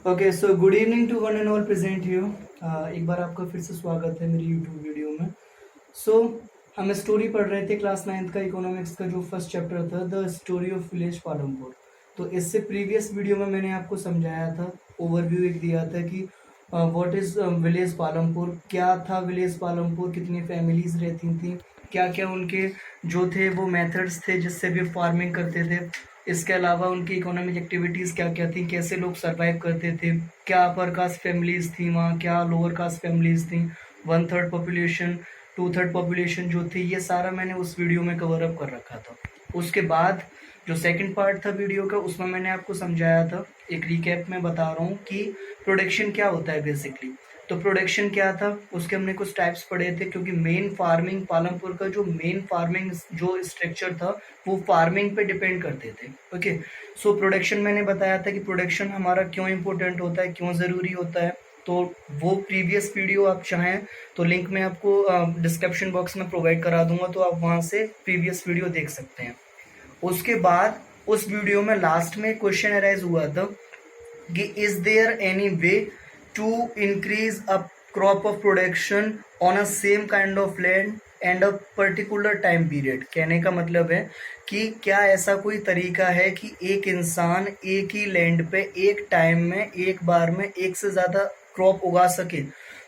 Okay so good evening to one and all present here. एक बार आपका फिर से स्वागत है मेरी यूट्यूब वीडियो में। सो हम स्टोरी पढ़ रहे थे क्लास 9th का इकोनॉमिक्स का जो फर्स्ट चैप्टर था, the story of village Palampur. तो इससे प्रीवियस वीडियो में मैंने आपको समझाया था, ओवरव्यू एक दिया था कि व्हाट इज विलेज पालमपुर, क्या था विलेज पालमपुर, कितनी फैमिलीज रहती थी, क्या क्या उनके जो थे वो मेथड्स थे जिससे भी फार्मिंग करते थे। इसके अलावा उनकी इकोनॉमिक एक्टिविटीज़ क्या क्या थी, कैसे लोग सरवाइव करते थे, क्या अपर कास्ट फैमिलीज थी वहाँ, क्या लोअर कास्ट फैमिलीज थी, 1/3 पॉपुलेशन, 2/3 पॉपुलेशन जो थी, ये सारा मैंने उस वीडियो में कवर अप कर रखा था। उसके बाद जो सेकंड पार्ट था वीडियो का, उसमें मैंने आपको समझाया था, एक रिकैप में बता रहा हूँ कि प्रोडक्शन क्या होता है बेसिकली। तो प्रोडक्शन क्या था, उसके हमने कुछ टाइप्स पढ़े थे, क्योंकि मेन फार्मिंग पालमपुर का जो मेन फार्मिंग जो स्ट्रक्चर था वो फार्मिंग पे डिपेंड करते थे। ओके, सो प्रोडक्शन मैंने बताया था कि प्रोडक्शन हमारा क्यों इम्पोर्टेंट होता है, क्यों ज़रूरी होता है। तो वो प्रीवियस वीडियो आप चाहें तो लिंक मैं आपको डिस्क्रिप्शन बॉक्स में प्रोवाइड करा दूंगा, तो आप वहाँ से प्रीवियस वीडियो देख सकते हैं। उसके बाद उस वीडियो में लास्ट में क्वेश्चन अराइज हुआ था कि is there any way to increase a crop of production on a same kind of land and a particular time period. कहने का मतलब है कि क्या ऐसा कोई तरीका है कि एक इंसान एक ही लैंड पे एक टाइम में एक बार में एक से ज़्यादा क्रॉप उगा सके।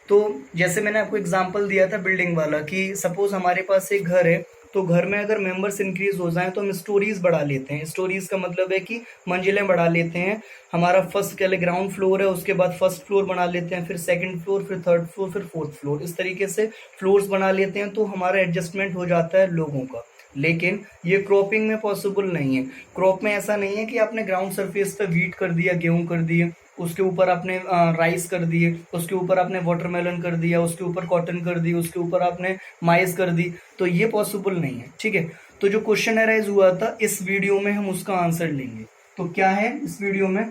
तो जैसे मैंने आपको एग्जांपल दिया था बिल्डिंग वाला, कि सपोज हमारे पास एक घर है, तो घर में अगर मेंबर्स इंक्रीज हो जाएं तो हम स्टोरीज बढ़ा लेते हैं। स्टोरीज का मतलब है कि मंजिलें बढ़ा लेते हैं। हमारा फर्स्ट के लिए ग्राउंड फ्लोर है, उसके बाद फर्स्ट फ्लोर बना लेते हैं, फिर सेकंड फ्लोर, फिर थर्ड फ्लोर, फिर फोर्थ फ्लोर, इस तरीके से फ्लोर्स बना लेते हैं। तो हमारा एडजस्टमेंट हो जाता है लोगों का। लेकिन ये क्रॉपिंग में पॉसिबल नहीं है। क्रॉप में ऐसा नहीं है कि आपने ग्राउंड सरफेस पे वीट कर दिया, गेहूं कर दिए, उसके ऊपर आपने राइस कर दिए, उसके ऊपर आपने वाटरमेलन कर दिया, उसके ऊपर कॉटन कर दी, उसके ऊपर आपने माइस कर दी। तो ये पॉसिबल नहीं है, ठीक है। तो जो क्वेश्चन अराइज हुआ था इस वीडियो में हम उसका आंसर लेंगे। तो क्या है इस वीडियो में,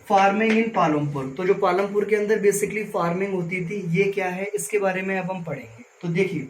फार्मिंग इन पालमपुर। तो जो पालमपुर के अंदर बेसिकली फार्मिंग होती थी, ये क्या है इसके बारे में अब हम पढ़ेंगे। तो देखिए,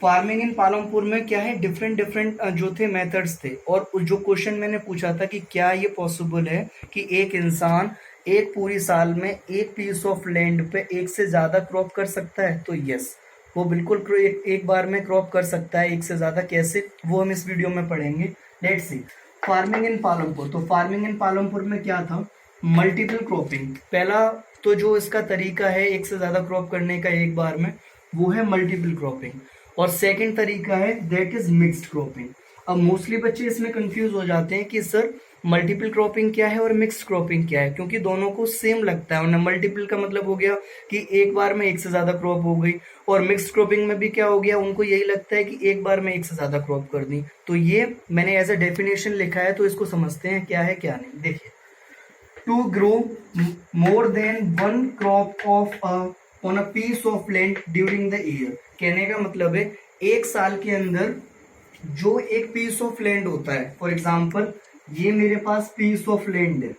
फार्मिंग इन पालमपुर में क्या है, डिफरेंट डिफरेंट जो थे मेथड्स थे। और जो क्वेश्चन मैंने पूछा था कि क्या ये पॉसिबल है कि एक इंसान एक पूरी साल में एक पीस ऑफ लैंड पे एक से ज्यादा क्रॉप कर सकता है, तो यस, वो बिल्कुल एक बार में क्रॉप कर सकता है एक से ज्यादा। कैसे, वो हम इस वीडियो में पढ़ेंगे। Let's see, farming in Palampur. तो फार्मिंग इन पालमपुर में क्या था, मल्टीपल क्रॉपिंग। पहला तो जो इसका तरीका है एक से ज्यादा क्रॉप करने का एक बार में, वो है मल्टीपल क्रॉपिंग। और सेकंड तरीका है दैट इज मिक्स्ड क्रॉपिंग। अब मोस्टली बच्चे इसमें कंफ्यूज हो जाते हैं कि सर मल्टीपल क्रॉपिंग क्या है और मिक्स्ड क्रॉपिंग क्या है, क्योंकि दोनों को सेम लगता है। और मल्टीपल का मतलब हो गया कि एक बार में एक से ज्यादा क्रॉप हो गई, और मिक्स्ड क्रॉपिंग में भी क्या हो गया, उनको यही लगता है कि एक बार में एक से ज्यादा क्रॉप कर दी। तो ये मैंने एज अ डेफिनेशन लिखा है, तो इसको समझते हैं क्या है क्या नहीं। देखिए, to grow more than one crop of on a piece of land during the year. कहने का मतलब है एक साल के अंदर जो एक पीस ऑफ लैंड होता है, फॉर एग्जाम्पल ये मेरे पास पीस ऑफ लैंड है,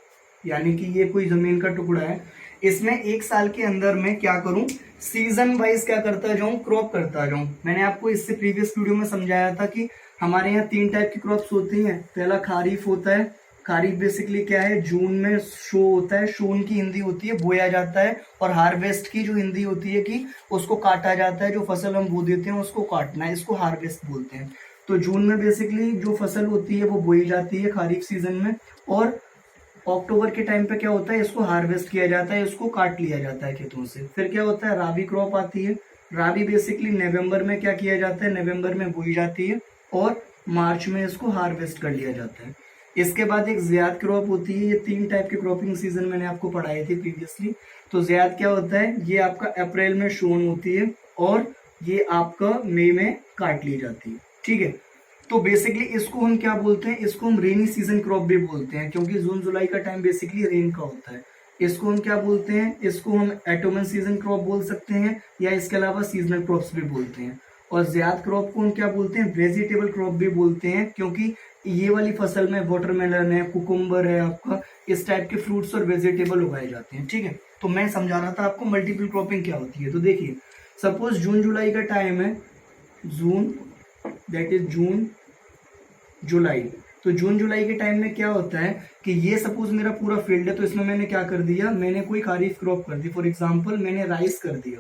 यानी कि ये कोई जमीन का टुकड़ा है, इसमें एक साल के अंदर मैं क्या करूं, सीजन वाइज क्या करता जाऊं, क्रॉप करता जाऊं। मैंने आपको इससे प्रीवियस वीडियो में समझाया था कि हमारे यहाँ 3 टाइप की क्रॉप्स होती हैं। पहला खारीफ होता है। खारीफ बेसिकली क्या है, जून में शो होता है, शोन की हिंदी होती है बोया जाता है, और हार्वेस्ट की जो हिंदी होती है कि उसको काटा जाता है, जो फसल हम बो देते हैं उसको काटना है, इसको हार्वेस्ट बोलते हैं। तो जून में बेसिकली जो फसल होती है वो बोई जाती है खारीफ सीजन में, और अक्टूबर के टाइम पे क्या होता है, इसको हार्वेस्ट किया जाता है, इसको काट लिया जाता है खेतों से। फिर क्या होता है, राबी क्रॉप आती है। राबी बेसिकली नवंबर में क्या किया जाता है, नवंबर में बोई जाती है, और मार्च में इसको हार्वेस्ट कर लिया जाता है। इसके बाद एक ज़ियाद क्रॉप होती है। ये 3 टाइप के क्रॉपिंग सीजन मैंने आपको पढ़ाई थी प्रीवियसली। तो ज़ियाद क्या होता है, ये आपका अप्रैल में शोन होती है, और ये आपका मई में काट ली जाती है, ठीक है। तो बेसिकली इसको हम क्या बोलते हैं, इसको हम रेनी सीजन क्रॉप भी बोलते हैं, क्योंकि जून जुलाई का टाइम बेसिकली रेन का होता है। इसको हम क्या बोलते हैं, इसको हम एटोमन सीजन क्रॉप बोल सकते हैं, या इसके अलावा सीजनल क्रॉप्स भी बोलते हैं। और ज़ियाद क्रॉप को हम क्या बोलते हैं, वेजिटेबल क्रॉप भी बोलते हैं, क्योंकि ये वाली फसल में वाटरमेलन है, कुकुम्बर है, आपका इस टाइप के फ्रूट्स और वेजिटेबल उगाए जाते हैं, ठीक है। तो मैं समझा रहा था आपको मल्टीपल क्रॉपिंग क्या होती है। तो देखिए, सपोज जून जुलाई का टाइम है, जून, दैट इज जून जुलाई, तो जून जुलाई के टाइम में क्या होता है कि ये सपोज मेरा पूरा फील्ड है, तो इसमें मैंने क्या कर दिया, मैंने कोई खारीफ क्रॉप कर दी। फॉर एग्जाम्पल मैंने राइस कर दिया,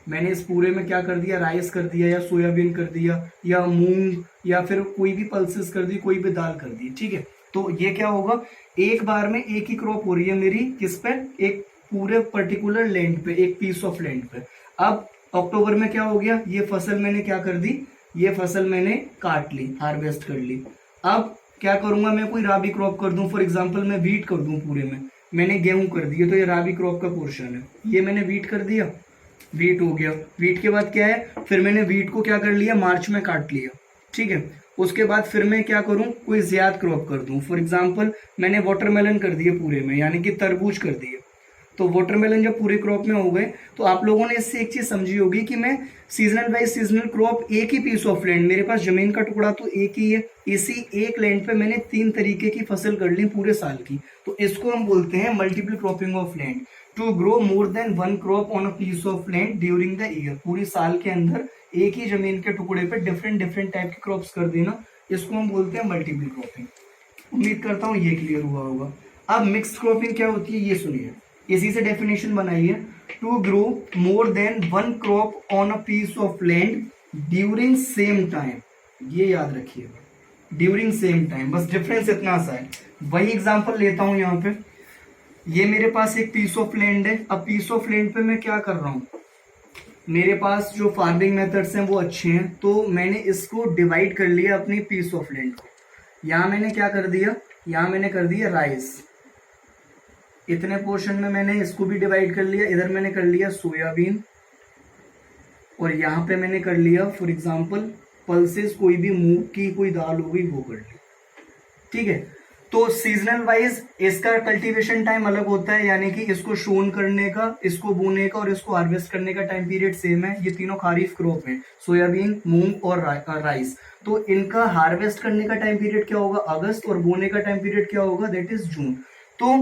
मैंने इस पूरे में क्या कर दिया, राइस कर दिया या सोयाबीन कर दिया या मूंग या फिर कोई भी पल्सेस कर दी, कोई भी दाल कर दी, ठीक है। तो ये क्या होगा, एक बार में एक ही क्रॉप हो रही है मेरी, किस पे, एक पूरे पर्टिकुलर लैंड पे, एक पीस ऑफ लैंड पे। अब अक्टूबर में क्या हो गया, ये फसल मैंने क्या कर दी, ये फसल मैंने काट ली, हार्वेस्ट कर ली। अब क्या करूंगा, मैं कोई राबी क्रॉप कर दूं, फॉर एग्जाम्पल मैं वीट कर दूं, पूरे में मैंने गेहूं कर दिया, तो ये राबी क्रॉप का पोर्शन है, ये मैंने वीट कर दिया, वीट हो गया। वीट के बाद क्या है, फिर मैंने वीट को क्या कर लिया, मार्च में काट लिया, ठीक है। उसके बाद फिर मैं क्या करूं, कोई ज्यादा क्रॉप कर दूं, फॉर एग्जाम्पल मैंने वाटरमेलन कर दिए पूरे में, यानी कि तरबूज कर दिए। तो वाटरमेलन जब पूरे क्रॉप में हो गए, तो आप लोगों ने इससे एक चीज समझी होगी कि मैं सीजनल वाइज सीजनल क्रॉप, एक ही पीस ऑफ लैंड, मेरे पास जमीन का टुकड़ा तो एक ही है, इसी एक लैंड पे मैंने 3 तरीके की फसल कर ली पूरे साल की। तो इसको हम बोलते हैं multiple cropping of land, to grow more than 1 crop on a piece of land during the year. पूरी साल के अंदर एक ही जमीन के टुकड़े पे डिफरेंट डिफरेंट टाइप के क्रॉप्स कर देना, इसको हम बोलते हैं मल्टीपल क्रॉपिंग। उम्मीद करता हूँ ये क्लियर हुआ होगा। अब मिक्स्ड क्रॉपिंग क्या होती है, ये सुनिए, इसी से डेफिनेशन बनाइए, to grow more than 1 crop on a piece of land during same time. ये याद रखिएगा, ड्यूरिंग सेम टाइम, बस डिफरेंस इतना सा है। वही एग्जांपल लेता हूं यहाँ पे, ये मेरे पास एक पीस ऑफ लैंड है। अब पीस ऑफ लैंड पे मैं क्या कर रहा हूं, मेरे पास जो फार्मिंग मेथड्स हैं वो अच्छे हैं, तो मैंने इसको डिवाइड कर लिया अपनी पीस ऑफ लैंड को। यहां मैंने क्या कर दिया, यहां मैंने कर दिया राइस, इतने पोर्शन में मैंने इसको भी डिवाइड कर लिया। इधर मैंने कर लिया सोयाबीन, और यहाँ पे मैंने कर लिया फॉर एग्जांपल पल्सेस, कोई भी मूंग की कोई दाल हो गई वो कर ली, ठीक है। तो सीजनल वाइज इसका कल्टीवेशन टाइम अलग होता है, यानी कि इसको शोन करने का, इसको बोने का और इसको हार्वेस्ट करने का टाइम पीरियड सेम है। ये तीनों खारीफ क्रॉप है, सोयाबीन, मूंग और राइस। तो इनका हार्वेस्ट करने का टाइम पीरियड क्या होगा, अगस्त, और बोने का टाइम पीरियड क्या होगा, दैट इज जून। तो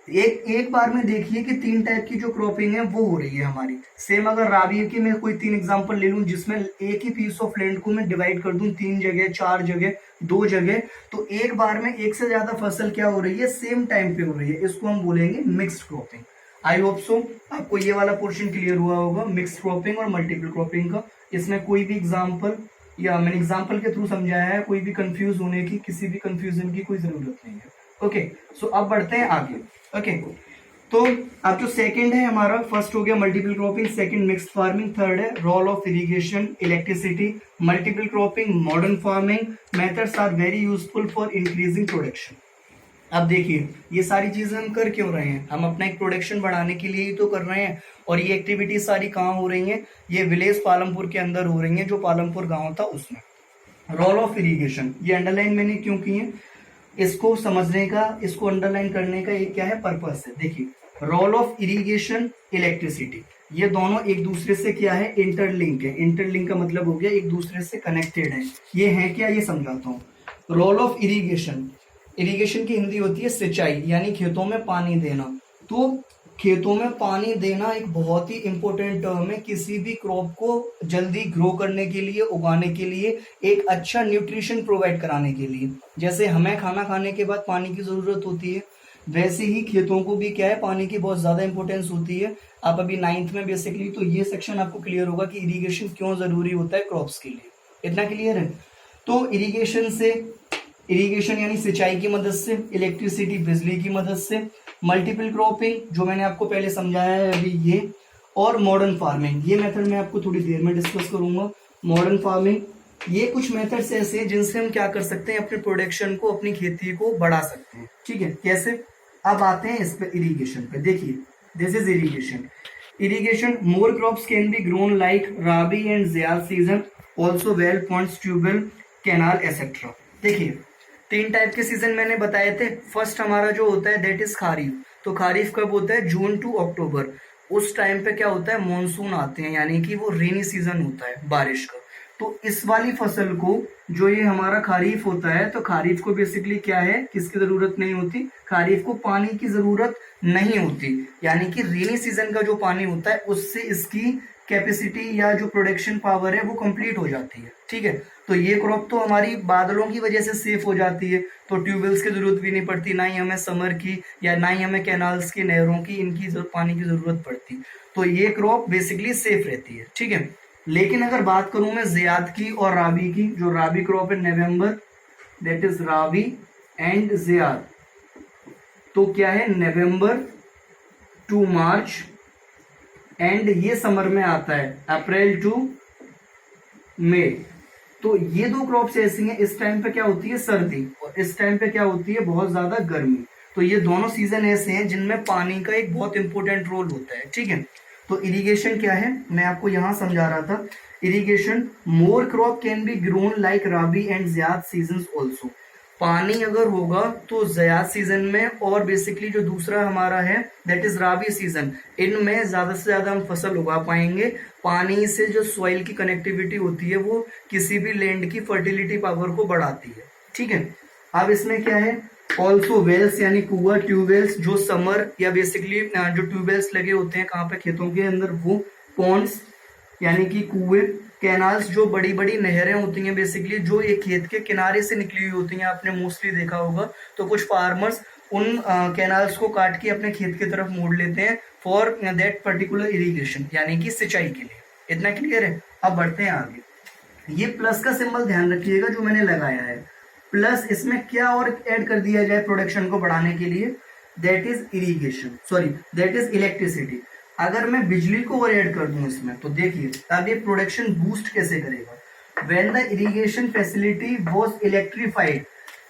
एक बार में देखिए कि 3 टाइप की जो क्रॉपिंग है वो हो रही है हमारी सेम। अगर राबी की मैं कोई 3 एग्जांपल ले लूं, जिसमें एक ही पीस ऑफ लैंड को मैं डिवाइड कर दूं 3 जगह, 4 जगह, 2 जगह, तो एक बार में एक से ज्यादा फसल क्या हो रही है, सेम टाइम पे हो रही है। इसको हम बोलेंगे mixed cropping. I hope so आपको ये वाला पोर्शन क्लियर हुआ होगा, मिक्स्ड क्रॉपिंग और मल्टीपल क्रॉपिंग का। इसमें कोई भी एग्जाम्पल, या मैंने एग्जाम्पल के थ्रू समझाया है, कोई भी कंफ्यूज होने की, किसी भी कंफ्यूजन की कोई जरूरत नहीं है। ओके, सो अब बढ़ते हैं आगे। ओके, तो अब जो सेकंड है हमारा, फर्स्ट हो गया multiple cropping, second mixed farming, third है role of irrigation, electricity, multiple cropping, modern farming methods are very useful for increasing production. अब देखिए ये सारी चीजें हम कर क्यों रहे हैं, हम अपना एक प्रोडक्शन बढ़ाने के लिए ही तो कर रहे हैं। और ये एक्टिविटीज सारी कहाँ हो रही हैं, ये विलेज पालमपुर के अंदर हो रही हैं, जो पालमपुर गाँव था उसमें। रोल ऑफ इरिगेशन, ये अंडरलाइन मैंने क्यों की है, इसको समझने का, इसको अंडरलाइन करने का एक क्या है पर्पस है। देखिए रोल ऑफ इरिगेशन, इलेक्ट्रिसिटी, ये दोनों एक दूसरे से क्या है, इंटरलिंक है। इंटरलिंक का मतलब हो गया एक दूसरे से कनेक्टेड है। ये है क्या, ये समझाता हूँ। रोल ऑफ इरिगेशन, इरिगेशन की हिंदी होती है सिंचाई, यानी खेतों में पानी देना। तो खेतों में पानी देना एक बहुत ही इंपॉर्टेंट टर्म है किसी भी क्रॉप को जल्दी ग्रो करने के लिए, उगाने के लिए, एक अच्छा न्यूट्रिशन प्रोवाइड कराने के लिए। जैसे हमें खाना खाने के बाद पानी की जरूरत होती है, वैसे ही खेतों को भी क्या है, पानी की बहुत ज्यादा इंपॉर्टेंस होती है। आप अभी 9th में बेसिकली, तो ये सेक्शन आपको क्लियर होगा कि इरिगेशन क्यों जरूरी होता है क्रॉप्स के लिए। इतना क्लियर है। तो इरिगेशन यानी सिंचाई की मदद से, इलेक्ट्रिसिटी बिजली की मदद से, मल्टीपल क्रॉपिंग जो मैंने आपको पहले समझाया है अभी ये, और मॉडर्न फार्मिंग, ये मेथड मैं आपको थोड़ी देर में डिस्कस करूंगा। मॉडर्न फार्मिंग, ये कुछ मेथड्स ऐसे हैं जिनसे हम क्या कर सकते हैं, अपने प्रोडक्शन को, अपनी खेती को बढ़ा सकते हैं। ठीक है, कैसे। अब आते हैं इस पे, इरिगेशन पे। देखिए this is irrigation more crops can be grown like rabi and zaid season, also well points, tubewell, canal etcetera. देखिए 3 टाइप के सीजन मैंने बताए थे। फर्स्ट हमारा जो होता है दैट इज खारीफ। तो खारीफ कब होता है, जून टू अक्टूबर। उस टाइम पे क्या होता है, मॉनसून आते हैं, यानी कि वो रेनी सीजन होता है, बारिश का। तो इस वाली फसल को, जो ये हमारा खारीफ होता है, तो खारीफ को बेसिकली क्या है, किसकी जरूरत नहीं होती, खारीफ को पानी की जरूरत नहीं होती, यानी कि रेनी सीजन का जो पानी होता है उससे इसकी कैपेसिटी या जो प्रोडक्शन पावर है वो कंप्लीट हो जाती है। ठीक है, तो ये क्रॉप तो हमारी बादलों की वजह से सेफ हो जाती है, तो ट्यूबवेल्स की जरूरत भी नहीं पड़ती, ना ही हमें समर की या ना ही हमें कैनाल्स की, नहरों की, इनकी पानी की जरूरत पड़ती, तो ये क्रॉप बेसिकली सेफ रहती है। ठीक है, लेकिन अगर बात करूं मैं ज़ियाद की और राबी की, जो राबी क्रॉप है November, that is rabi and zaid, तो क्या है नवंबर टू मार्च, एंड ये समर में आता है अप्रैल टू मई। तो ये दो क्रॉप्स ऐसी हैं, इस टाइम पे क्या होती है सर्दी, और इस टाइम पे क्या होती है बहुत ज्यादा गर्मी। तो ये दोनों सीजन ऐसे हैं जिनमें पानी का एक बहुत इंपॉर्टेंट रोल होता है। ठीक है, तो इरिगेशन क्या है मैं आपको यहां समझा रहा था। Irrigation, more crop can be grown like rabi and zaid season also. पानी अगर होगा तो ज़ियाद सीजन में, और बेसिकली जो दूसरा हमारा है दैट इज राबी सीजन, इनमें ज्यादा से ज्यादा हम फसल उगा पाएंगे। पानी से जो सॉइल की कनेक्टिविटी होती है वो किसी भी लैंड की फर्टिलिटी पावर को बढ़ाती है। ठीक है, अब इसमें क्या है, ऑल्सो वेल्स यानी कुआं, ट्यूबवेल्स जो समर या बेसिकली जो ट्यूबवेल्स लगे होते हैं कहाँ पे, खेतों के अंदर, वो पॉन्ड्स यानी कि कुएं, कैनाल्स जो बड़ी बड़ी नहरें होती हैं बेसिकली जो एक खेत के किनारे से निकली हुई होती हैं, आपने मोस्टली देखा होगा। तो कुछ फार्मर्स उन कैनाल्स को काट के अपने खेत की तरफ मोड़ लेते हैं फॉर दैट पर्टिकुलर इरिगेशन, यानी कि सिंचाई के लिए। इतना क्लियर है? अब बढ़ते हैं आगे। ये प्लस का सिंबल ध्यान रखिएगा जो मैंने लगाया है, प्लस इसमें क्या और ऐड कर दिया जाए प्रोडक्शन को बढ़ाने के लिए, that is irrigation, sorry that is electricity. अगर मैं बिजली को और ऐड कर दूं इसमें, तो देखिए अब ये प्रोडक्शन बूस्ट कैसे करेगा। When the irrigation facility was electrified,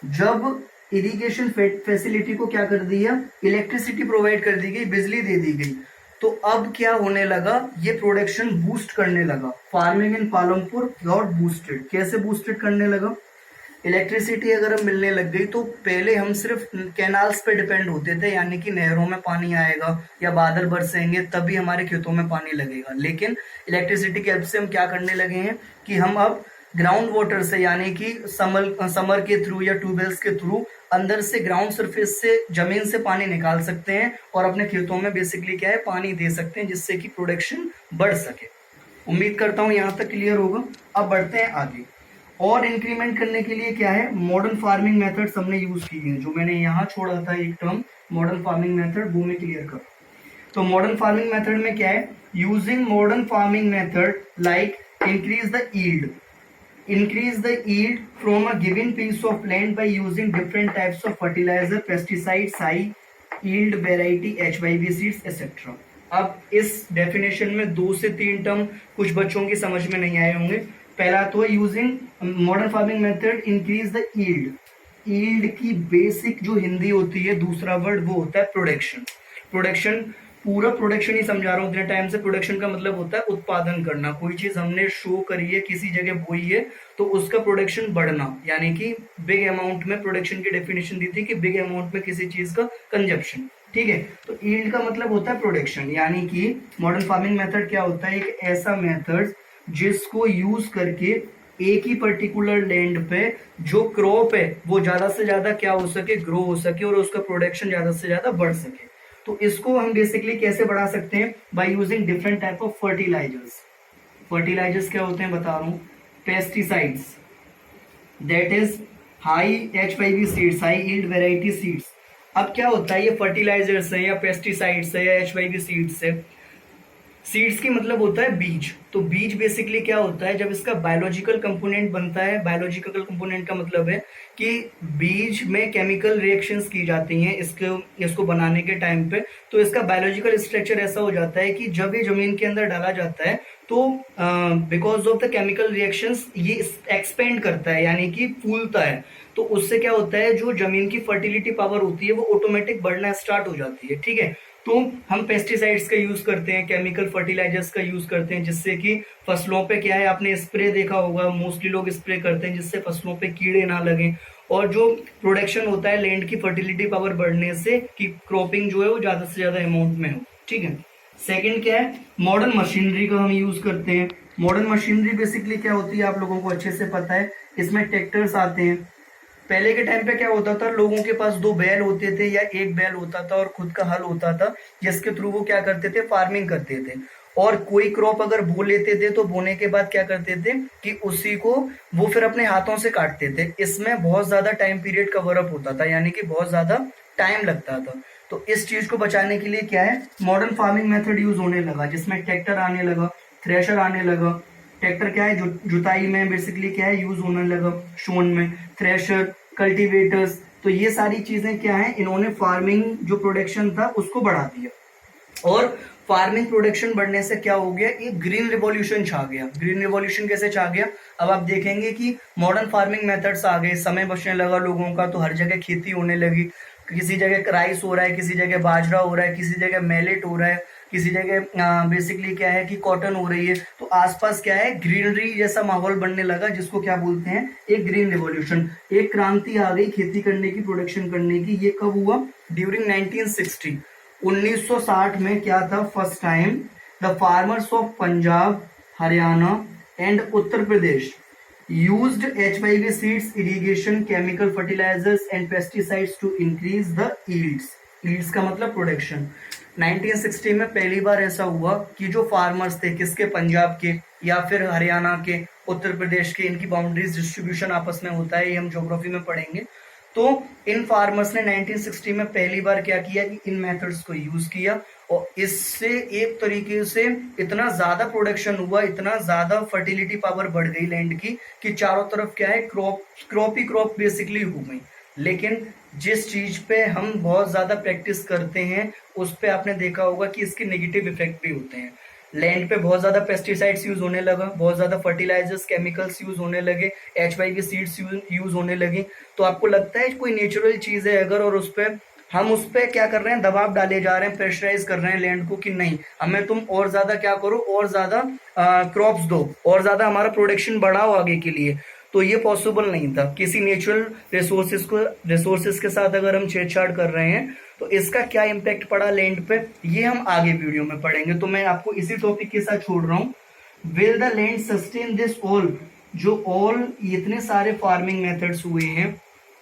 जब इरिगेशन फैसिलिटी को क्या कर दिया, इलेक्ट्रिसिटी प्रोवाइड कर दी गई, बिजली दे दी गई, तो अब क्या होने लगा, ये प्रोडक्शन बूस्ट करने लगा। Farming in Palampur got boosted. कैसे बूस्टेड करने लगा, इलेक्ट्रिसिटी अगर हम मिलने लग गई तो पहले हम सिर्फ कैनाल्स पे डिपेंड होते थे, यानी कि नहरों में पानी आएगा या बादल बरसेंगे तभी हमारे खेतों में पानी लगेगा। लेकिन इलेक्ट्रिसिटी की हेल्प से हम क्या करने लगे हैं कि हम अब ग्राउंड वाटर से, यानी कि समर के थ्रू या ट्यूबवेल्स के थ्रू अंदर से ग्राउंड सरफेस से, जमीन से पानी निकाल सकते हैं और अपने खेतों में बेसिकली क्या है पानी दे सकते हैं, जिससे कि प्रोडक्शन बढ़ सके। उम्मीद करता हूं यहां तक क्लियर होगा। अब बढ़ते हैं आगे। और इंक्रीमेंट करने के लिए क्या है, मॉडर्न फार्मिंग मेथड्स हमने यूज किए हैं। जो मैंने यहाँ छोड़ा था एक टर्म मॉडर्न फार्मिंग मेथड, वो मैं क्लियर कर। तो मॉडर्न फार्मिंग मेथड में क्या है, using modern farming method like increase the yield, increase the yield from a given piece of land by using different types of fertilizer, pesticides, high yield variety, HYV seeds, etc. अब इस definition में 2 से 3 term कुछ बच्चों की समझ में नहीं आए होंगे। पहला तो है using modern farming method increase the yield. Yield की बेसिक जो हिंदी होती है, दूसरा वर्ड वो होता है प्रोडक्शन। प्रोडक्शन, पूरा प्रोडक्शन ही समझा रहा हूँ इतने टाइम से। प्रोडक्शन का मतलब होता है उत्पादन करना। कोई चीज हमने शो करी है, किसी जगह बोई है, तो उसका प्रोडक्शन बढ़ना, यानी कि बिग अमाउंट में। प्रोडक्शन की डेफिनेशन दी थी कि बिग अमाउंट में किसी चीज का कंजप्शन। ठीक है, तो यील्ड का मतलब होता है प्रोडक्शन, यानी कि मॉडर्न फार्मिंग मेथड क्या होता है, एक ऐसा मेथड जिसको यूज करके एक ही पर्टिकुलर लैंड पे जो क्रॉप है वो ज्यादा से ज्यादा क्या हो सके, ग्रो हो सके, और उसका प्रोडक्शन ज्यादा से ज्यादा बढ़ सके। तो इसको हम बेसिकली कैसे बढ़ा सकते हैं, by using different type of fertilisers. Fertilisers क्या होते हैं बता रहा हूँ, pesticides, that is high HYV seeds, high yield variety seeds. अब क्या होता है, ये फर्टिलाइजर्स है या पेस्टिसाइड्स है या HYV सीड्स है। सीड्स की मतलब होता है बीज। तो बीज बेसिकली क्या होता है, जब इसका बायोलॉजिकल कंपोनेंट बनता है, बायोलॉजिकल कंपोनेंट का मतलब है कि बीज में केमिकल रिएक्शंस की जाती हैं इसको बनाने के टाइम पे। तो इसका बायोलॉजिकल स्ट्रक्चर ऐसा हो जाता है कि जब ये जमीन के अंदर डाला जाता है तो because of the chemical reactions ये एक्सपेंड करता है, यानी कि फूलता है। तो उससे क्या होता है, जो जमीन की फर्टिलिटी पावर होती है वो ऑटोमेटिक बढ़ना स्टार्ट हो जाती है। ठीक है, तो हम पेस्टिसाइड्स का यूज करते हैं, केमिकल फर्टिलाइजर्स का यूज करते हैं, जिससे कि फसलों पे क्या है, आपने स्प्रे देखा होगा, मोस्टली लोग स्प्रे करते हैं जिससे फसलों पे कीड़े ना लगे, और जो प्रोडक्शन होता है लैंड की फर्टिलिटी पावर बढ़ने से, कि क्रॉपिंग जो है वो ज्यादा से ज्यादा अमाउंट में हो। ठीक है, सेकंड क्या है, मॉडर्न मशीनरी का हम यूज करते हैं। मॉडर्न मशीनरी बेसिकली क्या होती है आप लोगों को अच्छे से पता है, इसमें ट्रैक्टर्स आते हैं। पहले के टाइम पे क्या होता था, लोगों के पास 2 बैल होते थे या एक बैल होता था और खुद का हल होता था, जिसके थ्रू वो क्या करते थे, फार्मिंग करते थे। और कोई क्रॉप अगर बो लेते थे तो बोने के बाद क्या करते थे कि उसी को वो फिर अपने हाथों से काटते थे। इसमें बहुत ज्यादा टाइम पीरियड कवर अप होता था, यानी कि बहुत ज्यादा टाइम लगता था। तो इस चीज को बचाने के लिए क्या है, मॉडर्न फार्मिंग मेथड यूज होने लगा, जिसमें ट्रैक्टर आने लगा, थ्रेशर आने लगा। ट्रैक्टर क्या है, जुताई में बेसिकली क्या है यूज होने लगा, शोन में थ्रेशर, कल्टीवेटर्स। तो ये सारी चीजें क्या है, इन्होंने फार्मिंग जो प्रोडक्शन था उसको बढ़ा दिया। और फार्मिंग प्रोडक्शन बढ़ने से क्या हो गया, एक ग्रीन रिवॉल्यूशन छा गया। ग्रीन रिवॉल्यूशन कैसे छा गया, अब आप देखेंगे कि मॉडर्न फार्मिंग मेथड्स आ गए, समय बचने लगा लोगों का, तो हर जगह खेती होने लगी। किसी जगह राइस हो रहा है, किसी जगह बाजरा हो रहा है, किसी जगह मिलेट हो रहा है, किसी जगह बेसिकली क्या है कि कॉटन हो रही है। तो आसपास क्या है, ग्रीनरी जैसा माहौल बनने लगा, जिसको क्या बोलते हैं, एक ग्रीन रिवॉल्यूशन। एक क्रांति आ गई खेती करने की, प्रोडक्शन करने की। ये कब हुआ, ड्यूरिंग 1960। 1960 में क्या था, first time the farmers of Punjab, Haryana and Uttar Pradesh used HYV seeds, irrigation, chemical fertilizers and pesticides to increase the yields. Yields का मतलब प्रोडक्शन। 1960 में पहली बार ऐसा हुआ कि जो फार्मर्स थे, किसके, पंजाब के या फिर हरियाणा के, उत्तर प्रदेश के, इनकी बाउंड्रीज डिस्ट्रीब्यूशन आपस में होता है, ये हम ज्योग्राफी में पढ़ेंगे। तो इन फार्मर्स ने 1960 में पहली बार क्या किया कि इन मेथड्स को यूज किया, और इससे एक तरीके से इतना ज्यादा प्रोडक्शन हुआ, इतना ज्यादा फर्टिलिटी पावर बढ़ गई लैंड की, कि चारों तरफ क्या है, क्रॉप ही क्रॉप बेसिकली हो गई। लेकिन जिस चीज पे हम बहुत ज्यादा प्रैक्टिस करते हैं, उस पे आपने देखा होगा कि इसके नेगेटिव इफेक्ट भी होते हैं। लैंड पे बहुत ज्यादा पेस्टिसाइड्स यूज होने लगा, बहुत ज्यादा फर्टिलाइजर्स, केमिकल्स यूज होने लगे, HYV सीड्स यूज होने लगी। तो आपको लगता है कोई नेचुरल चीज है अगर, और उस पर हम उस पर क्या कर रहे हैं, दबाव डाले जा रहे हैं, प्रेशराइज कर रहे हैं लैंड को कि नहीं, हमें तुम और ज्यादा क्या करो, और ज्यादा क्रॉप्स दो, और ज्यादा हमारा प्रोडक्शन बढ़ाओ आगे के लिए। तो ये पॉसिबल नहीं था। किसी नेचुरल रिसोर्सेज के साथ अगर हम छेड़छाड़ कर रहे हैं तो इसका क्या इम्पैक्ट पड़ा लैंड पे, ये हम आगे वीडियो में पढ़ेंगे। तो मैं आपको इसी टॉपिक के साथ छोड़ रहा हूँ। Will the land sustain this all, जो ऑल इतने सारे फार्मिंग मेथड्स हुए हैं,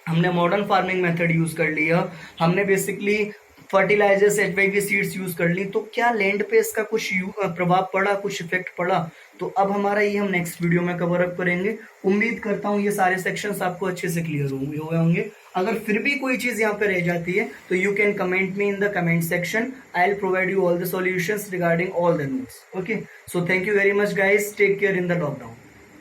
हमने मॉडर्न फार्मिंग मेथड यूज कर लिया, हमने basically fertilisers, HYV seeds use कर ली, तो क्या लैंड पे इसका कुछ प्रभाव पड़ा, कुछ इफेक्ट पड़ा? तो अब हमारा ये हम नेक्स्ट वीडियो में कवर अप करेंगे। उम्मीद करता हूँ ये सारे सेक्शंस आपको अच्छे से क्लियर हुए होंगे। अगर फिर भी कोई चीज यहाँ पे रह जाती है तो you can comment me in the comment section, I will provide you all the solutions regarding all the notes. Okay, so thank you very much guys, take care in the lockdown.